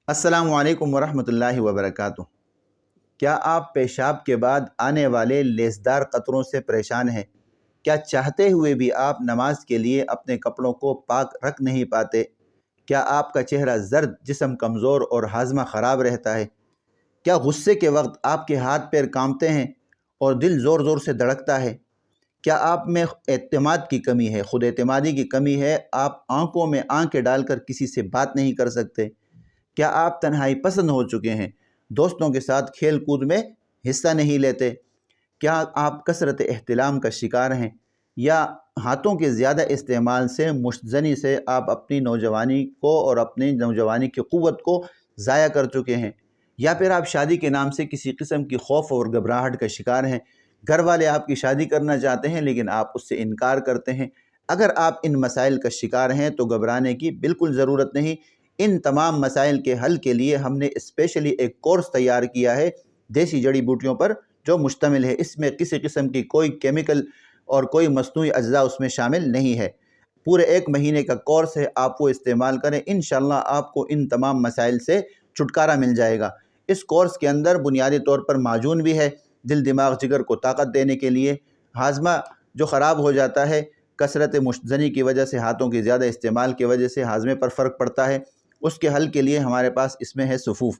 السلام علیکم ورحمۃ اللہ وبرکاتہ۔ کیا آپ پیشاب کے بعد آنے والے لیسدار قطروں سے پریشان ہیں؟ کیا چاہتے ہوئے بھی آپ نماز کے لیے اپنے کپڑوں کو پاک رکھ نہیں پاتے؟ کیا آپ کا چہرہ زرد، جسم کمزور اور ہاضمہ خراب رہتا ہے؟ کیا غصے کے وقت آپ کے ہاتھ پیر کانپتے ہیں اور دل زور زور سے دھڑکتا ہے؟ کیا آپ میں اعتماد کی کمی ہے، خود اعتمادی کی کمی ہے؟ آپ آنکھوں میں آنکھیں ڈال کر کسی سے بات نہیں کر سکتے؟ کیا آپ تنہائی پسند ہو چکے ہیں، دوستوں کے ساتھ کھیل کود میں حصہ نہیں لیتے؟ کیا آپ کثرت احتلام کا شکار ہیں، یا ہاتھوں کے زیادہ استعمال سے مشتزنی سے آپ اپنی نوجوانی کو اور اپنی نوجوانی کی قوت کو ضائع کر چکے ہیں؟ یا پھر آپ شادی کے نام سے کسی قسم کی خوف اور گھبراہٹ کا شکار ہیں؟ گھر والے آپ کی شادی کرنا چاہتے ہیں لیکن آپ اس سے انکار کرتے ہیں۔ اگر آپ ان مسائل کا شکار ہیں تو گھبرانے کی بالکل ضرورت نہیں۔ ان تمام مسائل کے حل کے لیے ہم نے اسپیشلی ایک کورس تیار کیا ہے دیسی جڑی بوٹیوں پر، جو مشتمل ہے، اس میں کسی قسم کی کوئی کیمیکل اور کوئی مصنوعی اجزاء اس میں شامل نہیں ہے۔ پورے 1 مہینے کا کورس ہے، آپ وہ استعمال کریں، انشاءاللہ آپ کو ان تمام مسائل سے چھٹکارا مل جائے گا۔ اس کورس کے اندر بنیادی طور پر معجون بھی ہے، دل دماغ جگر کو طاقت دینے کے لیے۔ ہاضمہ جو خراب ہو جاتا ہے کثرت مشتزنی کی وجہ سے، ہاتھوں کے زیادہ استعمال کی وجہ سے ہاضمے پر فرق پڑتا ہے، اس کے حل کے لیے ہمارے پاس اس میں ہے صفوف۔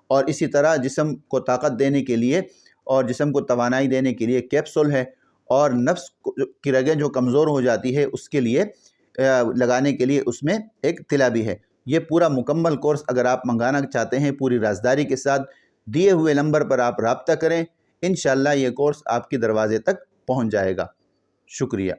اور اسی طرح جسم کو طاقت دینے کے لیے اور جسم کو توانائی دینے کے لیے کیپسول ہے، اور نفس کی رگیں جو کمزور ہو جاتی ہے اس کے لیے لگانے کے لیے اس میں ایک تلا بھی ہے۔ یہ پورا مکمل کورس اگر آپ منگانا چاہتے ہیں پوری رازداری کے ساتھ، دیے ہوئے نمبر پر آپ رابطہ کریں، انشاءاللہ یہ کورس آپ کے دروازے تک پہنچ جائے گا۔ شکریہ۔